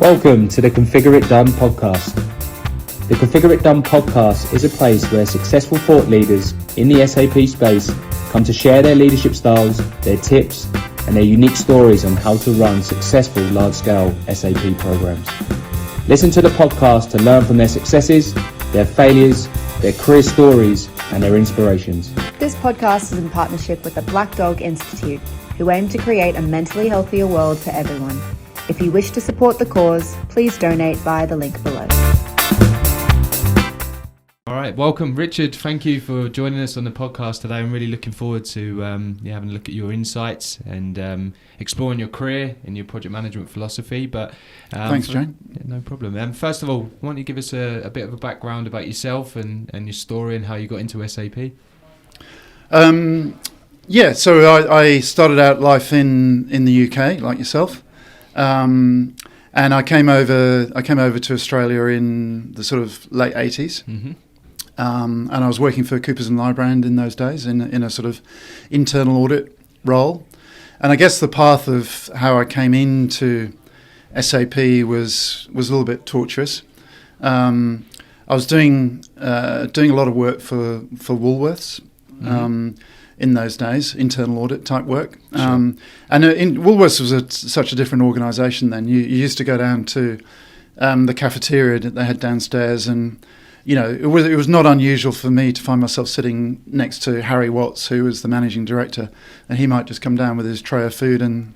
Welcome to the ConfigureITDone Podcast. The ConfigureITDone Podcast is a place where successful thought leaders in the SAP space come to share their leadership styles, their tips, and their unique stories on how to run successful large-scale SAP programs. Listen to the podcast to learn from their successes, their failures, their career stories, and their inspirations. This podcast is in partnership with the Black Dog Institute, who aim to create a mentally healthier world for everyone. If you wish to support the cause, please donate via the link below. All right, welcome, Richard. Thank you for joining us on the podcast today. I'm really looking forward to having a look at your insights and exploring your career and your project management philosophy. But thanks, Jane. No problem. First of all, why don't you give us a bit of a background about yourself and your story and how you got into SAP? So I started out life in the UK, like yourself. And I came over to Australia in the sort of late 80s. Mm-hmm. And I was working for Coopers & Lybrand in those days in a sort of internal audit role. And I guess the path of how I came into SAP was a little bit tortuous. I was doing a lot of work for Woolworths. Mm-hmm. In those days, internal audit type work. Sure. And Woolworths was such a different organisation then. You used to go down to the cafeteria that they had downstairs, and it was not unusual for me to find myself sitting next to Harry Watts, who was the managing director, and he might just come down with his tray of food and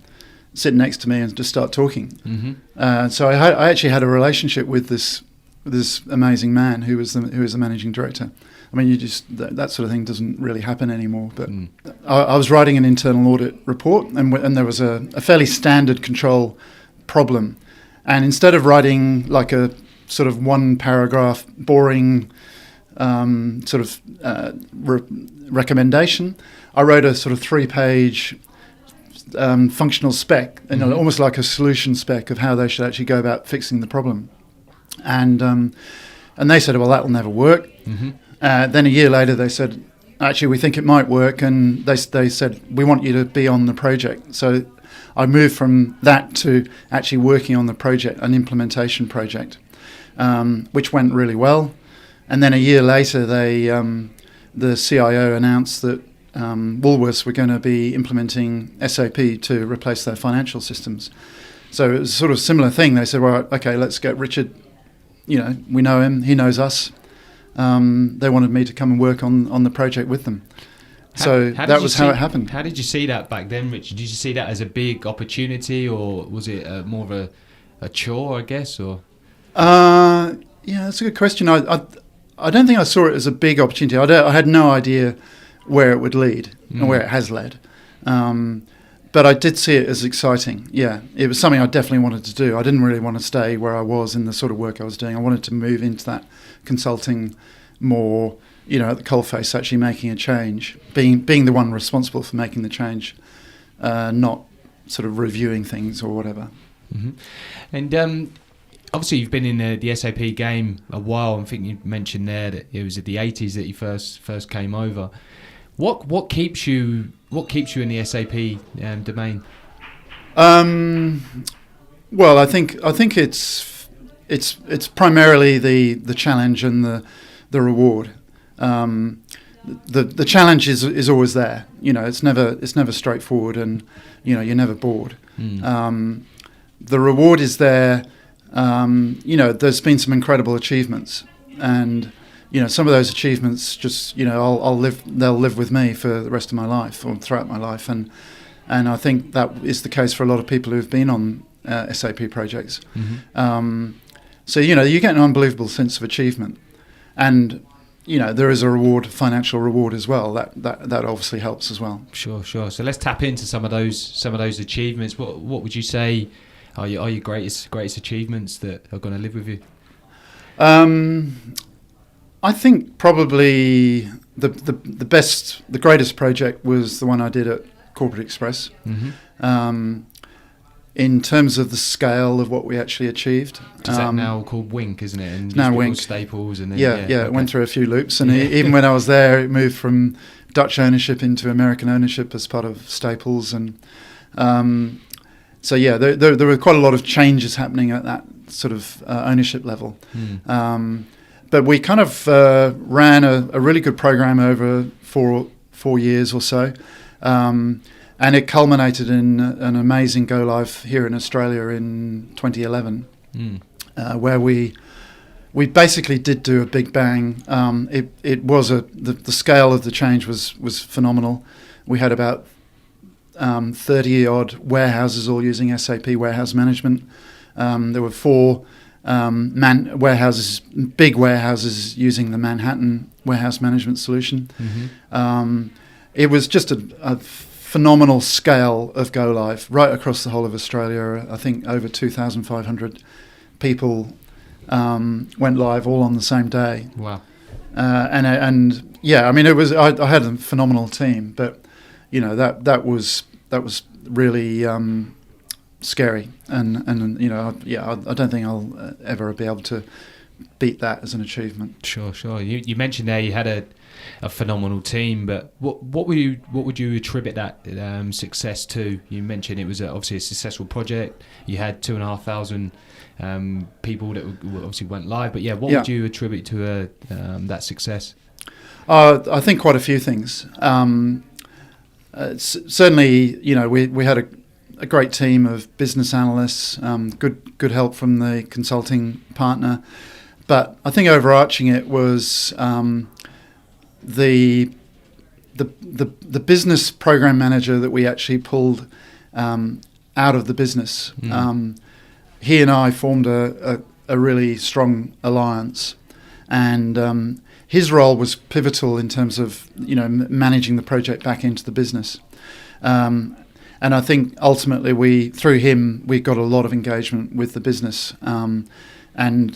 sit next to me and just start talking. Mm-hmm. So I actually had a relationship with this amazing man who was the managing director. I mean, that sort of thing doesn't really happen anymore. But I was writing an internal audit report, and there was a fairly standard control problem. And instead of writing like a sort of one paragraph boring recommendation, I wrote a sort of 3-page functional spec, almost like a solution spec of how they should actually go about fixing the problem. And they said, well, that will never work. Mm-hmm. Then a year later, they said, actually, we think it might work. And they said, we want you to be on the project. So I moved from that to actually working on the project, an implementation project, which went really well. And then a year later, the CIO announced that Woolworths were going to be implementing SAP to replace their financial systems. So it was sort of a similar thing. They said, well, okay, let's get Richard. We know him, he knows us. They wanted me to come and work on the project with them. So that was how it happened. How did you see that back then, Richard? Did you see that as a big opportunity, or was it more of a chore, I guess? Or that's a good question. I don't think I saw it as a big opportunity. I had no idea where it would lead and where it has led. But I did see it as exciting. Yeah, it was something I definitely wanted to do. I didn't really want to stay where I was in the sort of work I was doing. I wanted to move into that consulting more, at the coalface, actually making a change, being the one responsible for making the change, not sort of reviewing things or whatever. Mm-hmm. And obviously you've been in the SAP game a while. I think you mentioned there that it was in the 80s that you first came over. What keeps you in the SAP domain? Well, I think it's primarily the challenge and the reward. The challenge is always there. It's never straightforward, and you're never bored. The reward is there. There's been some incredible achievements, and some of those achievements just, they'll live with me for the rest of my life or throughout my life. And I think that is the case for a lot of people who've been on SAP projects. Mm-hmm. So, you get an unbelievable sense of achievement. And, there is a reward, financial reward as well. That obviously helps as well. Sure. So let's tap into some of those achievements. What would you say are your greatest achievements that are going to live with you? I think probably the greatest project was the one I did at Corporate Express. Mm-hmm. In terms of the scale of what we actually achieved. Is that now called Wink, isn't it? And it's now Wink. Staples and then, it went through a few loops, and even when I was there, it moved from Dutch ownership into American ownership as part of Staples, and So yeah, there were quite a lot of changes happening at sort of ownership level. But we kind of ran a really good program over four years or so, and it culminated in an amazing go live here in Australia in 2011, where we basically did do a big bang. It was the scale of the change was phenomenal. We had about 30 odd warehouses all using SAP warehouse management. There were 4 warehouses, big warehouses, using the Manhattan warehouse management solution. It was just a phenomenal scale of go live right across the whole of Australia. I think over 2,500 people went live all on the same day. Wow! And yeah, I mean, it was. I had a phenomenal team, but you know that was really scary, and you know, I don't think I'll ever be able to beat that as an achievement. Sure. You mentioned there you had a phenomenal team, but what would you attribute that success to? You mentioned it was obviously a successful project. You had 2,500 people that obviously went live, but what would you attribute to that success? I think quite a few things. Certainly, you know, we had a great team of business analysts, good help from the consulting partner, but I think overarching it was the business program manager that we actually pulled out of the business. He and I formed a really strong alliance, and his role was pivotal in terms of, you know, managing the project back into the business. And I think ultimately through him we got a lot of engagement with the business, and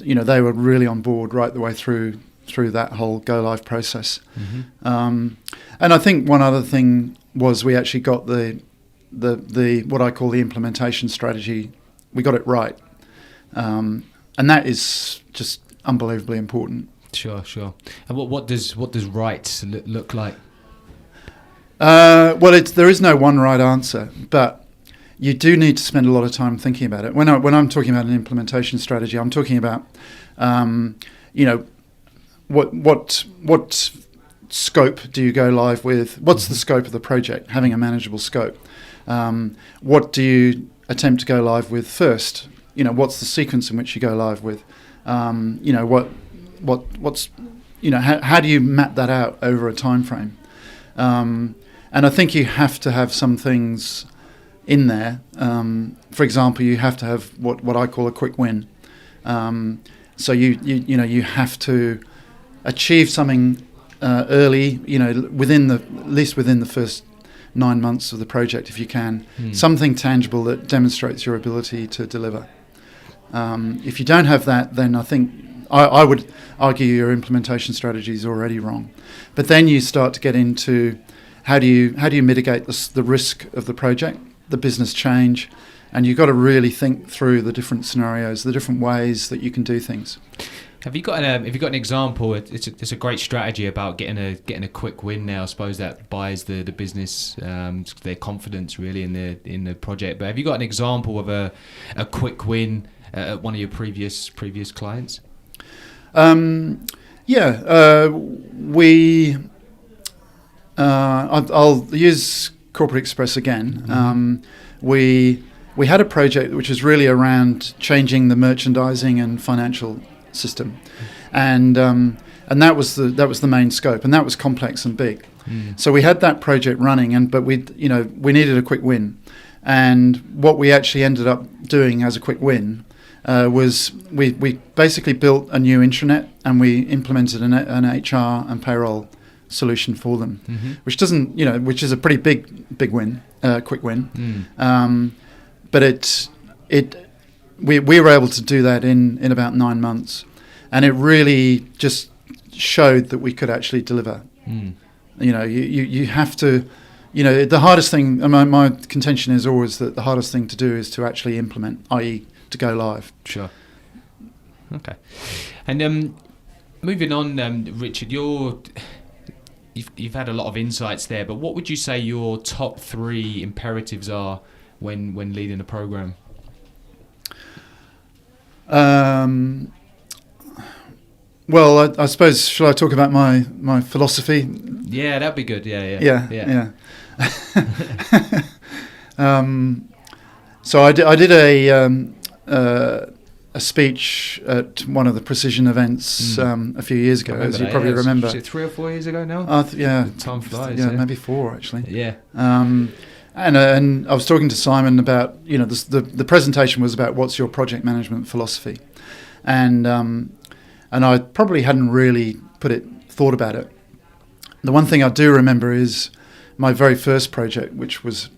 you know, they were really on board right the way through that whole go live process. And I think one other thing was we actually got the what I call the implementation strategy. We got it right, and that is just unbelievably important. Sure. And what does right look like? Well, there is no one right answer, but you do need to spend a lot of time thinking about it. When I'm talking about an implementation strategy, I'm talking about, you know, what scope do you go live with? What's the scope of the project? Having a manageable scope. What do you attempt to go live with first? You know, what's the sequence in which you go live with? You know, what's you know, how do you map that out over a time frame? And I think you have to have some things in there. For example, you have to have what I call a quick win. So you know, you have to achieve something early. You know, at least within the first 9 months of the project, if you can, something tangible that demonstrates your ability to deliver. If you don't have that, then I think I would argue your implementation strategy is already wrong. But then you start to get into how do you mitigate the risk of the project, the business change, and you've got to really think through the different scenarios, the different ways that you can do things. Have you got an example? It's a great strategy about getting a quick win now. I suppose that buys the business their confidence really in the project. But have you got an example of a quick win at one of your previous clients? I'll use Corporate Express again. We had a project which was really around changing the merchandising and financial system, and that was the main scope, and that was complex and big. So we had that project running, but we needed a quick win, and what we actually ended up doing as a quick win was we basically built a new intranet, and we implemented an HR and payroll solution for them, which is a pretty big win, quick win. But we were able to do that in about 9 months, and it really just showed that we could actually deliver. You know, you have to, you know, the hardest thing. My contention is always that the hardest thing to do is to actually implement, i.e., to go live. Sure. Okay. And moving on, Richard, you've had a lot of insights there, but what would you say your top 3 imperatives are when leading a program? Well, I suppose, shall I talk about my philosophy? Yeah, that'd be good. Yeah. So I did a speech at one of the Precision events a few years ago, as you probably remember. Was it 3 or 4 years ago now? Time flies. Yeah, maybe 4 actually. Yeah. And I was talking to Simon about, the presentation was about what's your project management philosophy, and I probably hadn't really thought about it. The one thing I do remember is my very first project, which was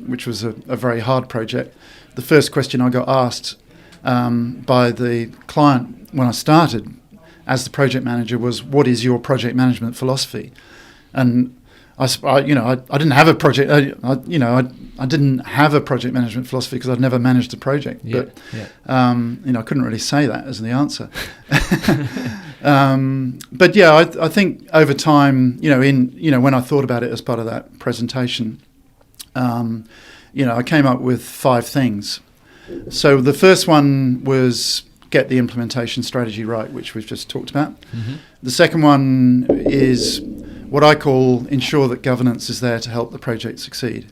a very hard project. The first question I got asked by the client when I started as the project manager was, "What is your project management philosophy?" And I didn't have a project. I didn't have a project management philosophy because I'd never managed a project. I couldn't really say that as the answer. But I think over time, when I thought about it as part of that presentation, I came up with 5 things. So the first one was get the implementation strategy right, which we've just talked about. Mm-hmm. The second one is what I call ensure that governance is there to help the project succeed,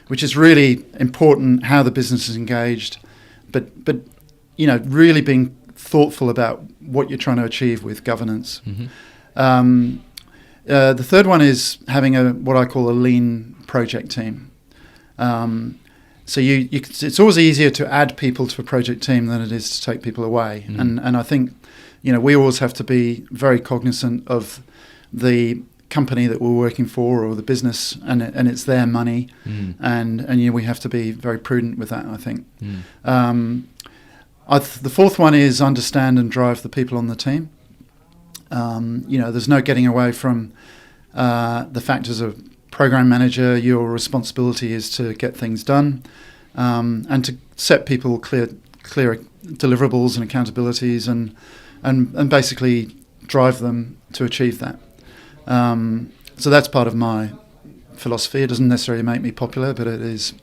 which is really important, how the business is engaged, but really being thoughtful about what you're trying to achieve with governance. Mm-hmm. The third one is having what I call a lean project team. So it's always easier to add people to a project team than it is to take people away. Mm. And I think, we always have to be very cognizant of the company that we're working for or the business, and it's their money. Mm. And we have to be very prudent with that, I think. Mm. The fourth one is understand and drive the people on the team. There's no getting away from the fact as a program manager, your responsibility is to get things done, and to set people clear deliverables and accountabilities, and basically drive them to achieve that. So that's part of my philosophy. It doesn't necessarily make me popular, but it is,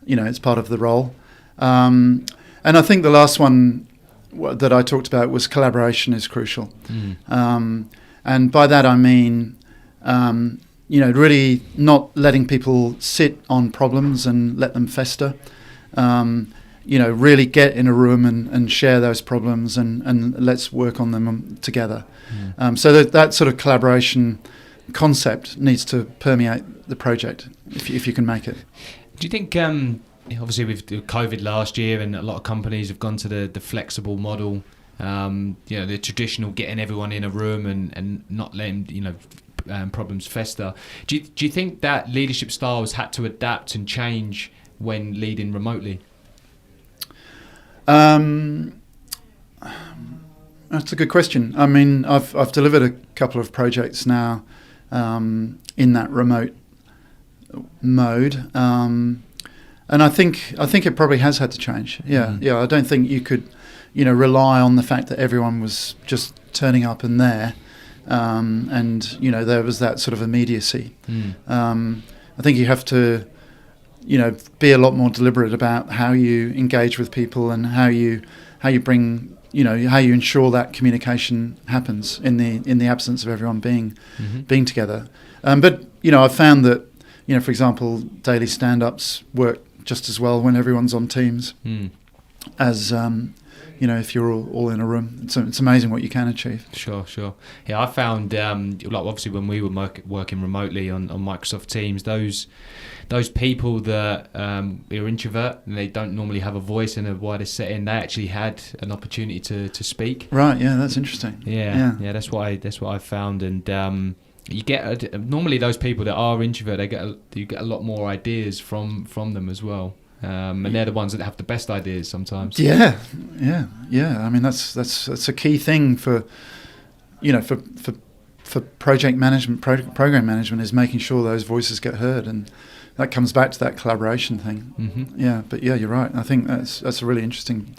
it's part of the role. And I think the last one that I talked about was collaboration is crucial. Mm. And by that I mean, really not letting people sit on problems and let them fester. Really get in a room and share those problems and let's work on them together. Mm. So that sort of collaboration concept needs to permeate the project if you can make it. Do you think, obviously with COVID last year and a lot of companies have gone to the flexible model, the traditional getting everyone in a room and not letting, problems fester. Do you think that leadership styles had to adapt and change when leading remotely? That's a good question. I mean, I've delivered a couple of projects now in that remote mode, and I think it probably has had to change. Yeah. I don't think you could, rely on the fact that everyone was just turning up and there. And there was that sort of immediacy. I think you have to, be a lot more deliberate about how you engage with people and how you bring, how you ensure that communication happens in the absence of everyone being together. But I've found that, for example, daily stand-ups work just as well when everyone's on Teams as if you're all in a room. It's amazing what you can achieve. Sure. Yeah, I found, obviously when we were working remotely on Microsoft Teams, those people that are introvert and they don't normally have a voice in a wider setting, they actually had an opportunity to speak. Right. Yeah, that's interesting. Yeah. That's what I found, and you get normally those people that are introvert, you get a lot more ideas from them as well. And they're the ones that have the best ideas sometimes. Yeah. I mean, that's a key thing for project management, program management, is making sure those voices get heard, and that comes back to that collaboration thing. Mm-hmm. Yeah, but you're right. I think that's a really interesting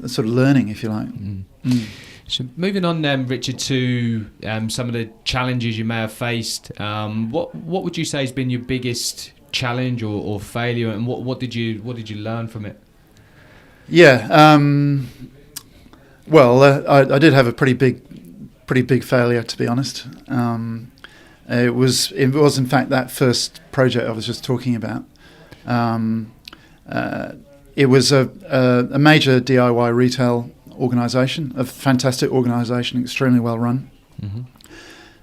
sort of learning, if you like. Mm. Mm. So moving on, Richard, to some of the challenges you may have faced. What would you say has been your biggest challenge or failure, and what did you learn from it? Yeah. Well, I did have a pretty big failure, to be honest. It was in fact that first project I was just talking about. It was a major DIY retail organisation, a fantastic organisation, extremely well run,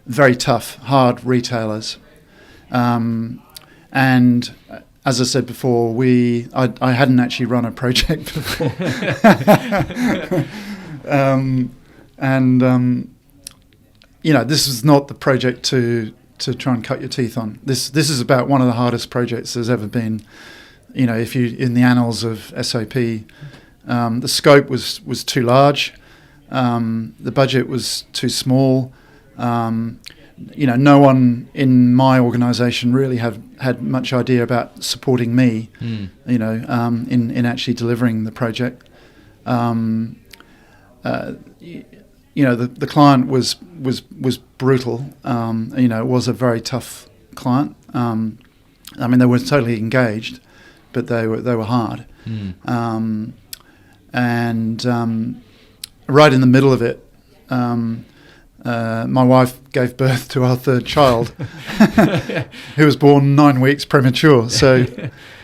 very tough, hard retailers, and as I said before, I hadn't actually run a project before, this is not the project to try and cut your teeth on. This is about one of the hardest projects there's ever been. If you in the annals of SAP, the scope was too large, the budget was too small. No one in my organisation really had much idea about supporting me. In actually delivering the project. The client was brutal. It was a very tough client. They were totally engaged, but they were hard. Right in the middle of it, my wife gave birth to our third child, who was born 9 weeks premature. So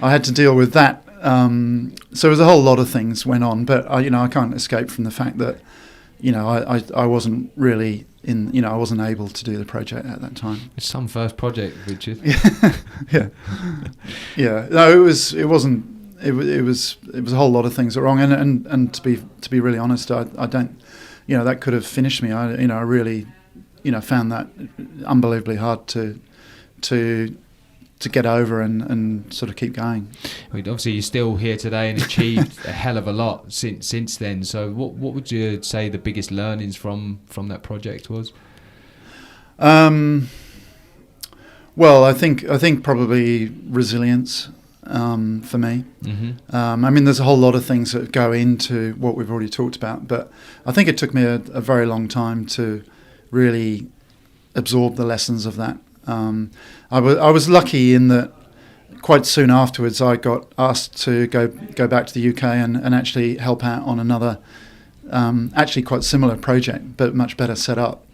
I had to deal with that. So there was a whole lot of things went on, but I can't escape from the fact that I wasn't really I wasn't able to do the project at that time. It's some first project, Richard. Yeah. No, it wasn't. It was a whole lot of things that were wrong, and to be really honest, I don't. That could have finished me. I really, found that unbelievably hard to get over and sort of keep going. Obviously, you're still here today and achieved a hell of a lot since then. So, what would you say the biggest learnings from that project was? Well, I think probably resilience for me. There's a whole lot of things that go into what we've already talked about, but I think it took me a very long time to really absorb the lessons of that. I was lucky in that quite soon afterwards I got asked to go back to the UK and actually help out on another actually quite similar project, but much better set up.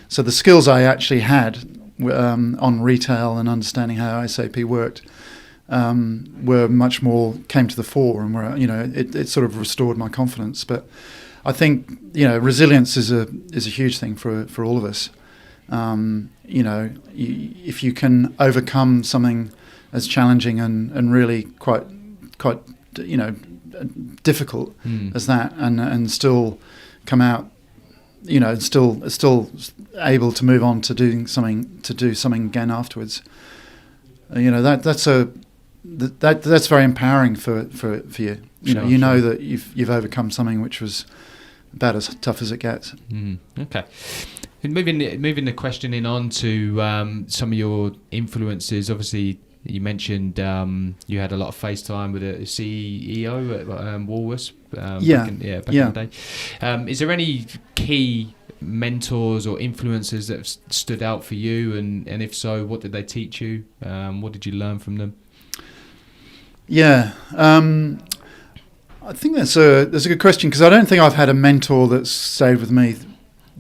So the skills I actually had on retail and understanding how SAP worked were much more came to the fore, and were it sort of restored my confidence. But I think resilience is a huge thing for all of us. If you can overcome something as challenging and really quite difficult as that, and still come out, still able to move on to do something again afterwards. That's very empowering for you. Know that you've overcome something which was about as tough as it gets. Okay. Moving the questioning on to some of your influences. Obviously, you mentioned you had a lot of FaceTime with a CEO at Woolworths back in the day. Is there any key mentors or influences that have stood out for you? And if so, what did they teach you? What did you learn from them? Yeah. I think that's a good question, because I don't think I've had a mentor that's stayed with me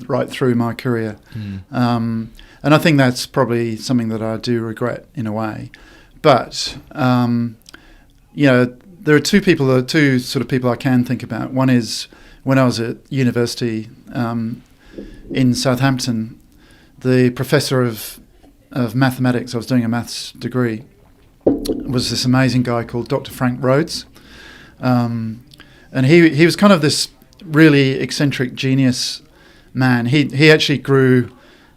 right through my career. And I think that's probably something that I do regret in a way. But, there are two sort of people I can think about. One is when I was at university in Southampton, the professor of mathematics, I was doing a maths degree, was this amazing guy called Dr. Frank Rhodes. And he was kind of this really eccentric genius man. He actually grew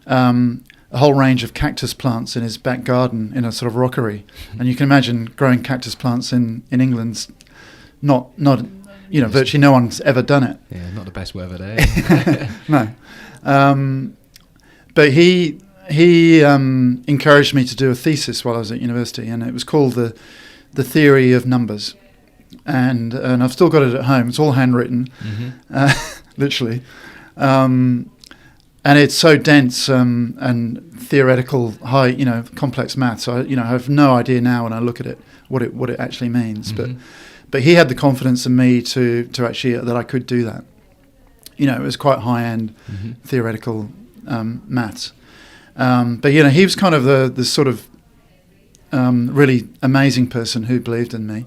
a whole range of cactus plants in his back garden in a sort of rockery. And you can imagine growing cactus plants in England's not virtually no one's ever done it. Yeah, not the best weather there. No. But he encouraged me to do a thesis while I was at university, and it was called the Theory of Numbers. And I've still got it at home. It's all handwritten, literally. And it's so dense and theoretical, high, complex maths. So I have no idea now when I look at it what it actually means. but he had the confidence in me to actually that I could do that. It was quite high-end theoretical maths. But, he was kind of the sort of really amazing person who believed in me.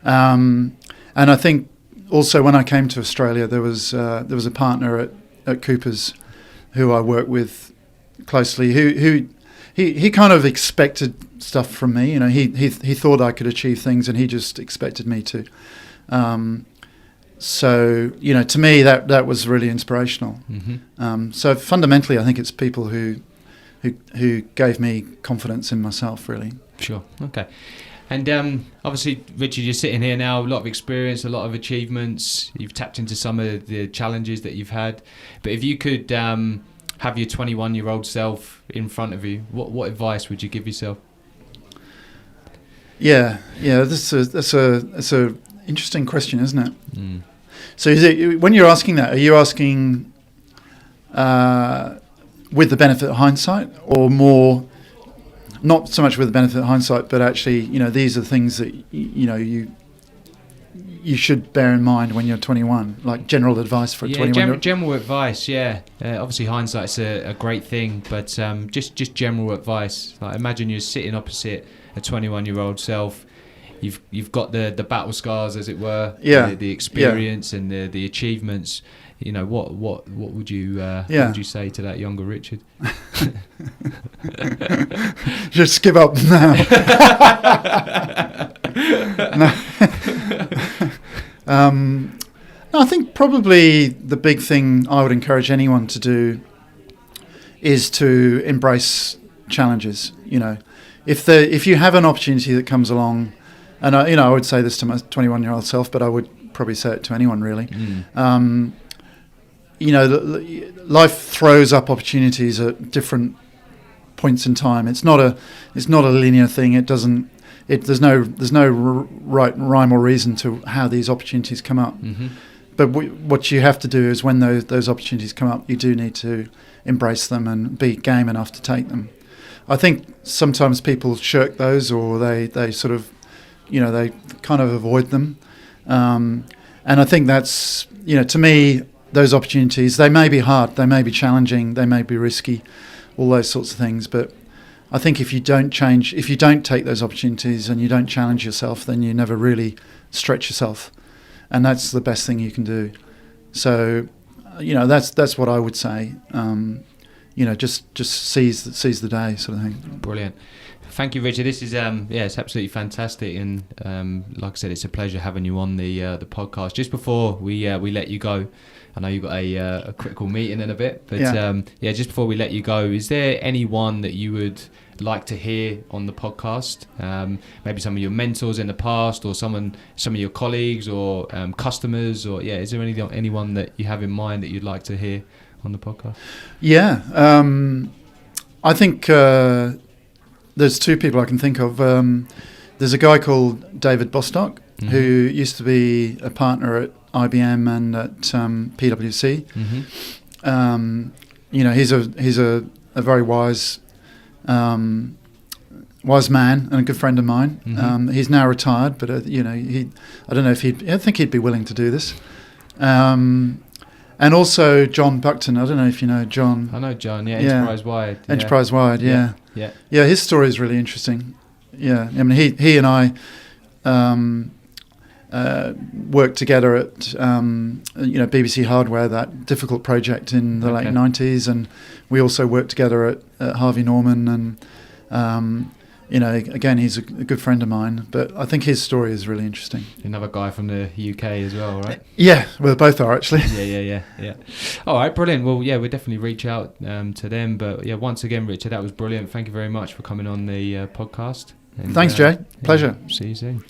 And I think also when I came to Australia, there was a partner at Cooper's who I worked with closely, who he kind of expected stuff from me. He thought I could achieve things, and he just expected me to. So to me that was really inspirational. So fundamentally, I think it's people who gave me confidence in myself, really. Sure. Okay. And obviously, Richard, you're sitting here now, a lot of experience, a lot of achievements. You've tapped into some of the challenges that you've had. But if you could have your 21-year-old self in front of you, what advice would you give yourself? Yeah. That's a interesting question, isn't it? So, when you're asking that, are you asking with the benefit of hindsight, or more? Not so much with the benefit of hindsight, but actually, these are things that you should bear in mind when you're 21, like general advice for a 21-year-old. General advice, yeah. Obviously, hindsight's a great thing, but just general advice. Like, imagine you're sitting opposite a 21-year-old self. You've got the battle scars, as it were, the experience and the achievements. What would you say to that younger Richard? Just give up now. No, I think probably the big thing I would encourage anyone to do is to embrace challenges. If you have an opportunity that comes along, and I would say this to my 21-year-old self, but I would probably say it to anyone really. Life throws up opportunities at different points in time. It's not a linear thing. There's no right rhyme or reason to how these opportunities come up. But what you have to do is, when those opportunities come up, you do need to embrace them and be game enough to take them. I think sometimes people shirk those, or they sort of, they kind of avoid them. And I think that's, to me, those opportunities, they may be hard, they may be challenging, they may be risky, all those sorts of things. But I think if you don't take those opportunities and you don't challenge yourself, then you never really stretch yourself. And that's the best thing you can do. So, that's what I would say. Just seize the day, sort of thing. Brilliant. Thank you, Richard. This is it's absolutely fantastic, and like I said, it's a pleasure having you on the podcast. Just before we let you go, I know you've got a critical meeting in a bit, but just before we let you go, is there anyone that you would like to hear on the podcast? Maybe some of your mentors in the past, or some of your colleagues, or customers, or is there anyone that you have in mind that you'd like to hear on the podcast? I think there's two people I can think of. There's a guy called David Bostock, who used to be a partner at IBM and at PwC. He's a very wise man and a good friend of mine. He's now retired, but I don't know if I think he'd be willing to do this. And also John Buckton. I don't know if you know John. I know John. Enterprise-wide. Enterprise-wide. Yeah. His story is really interesting. Yeah, I mean he and I worked together at BBC Hardware, that difficult project in the late 90s, and we also worked together at Harvey Norman, and again, he's a good friend of mine, but I think his story is really interesting. Another guy from the UK as well, right? Yeah, well, both are actually. Yeah. All right, brilliant. Well, we'll definitely reach out to them. But once again, Richard, that was brilliant. Thank you very much for coming on the podcast. And, thanks, Jay. Pleasure. See you soon.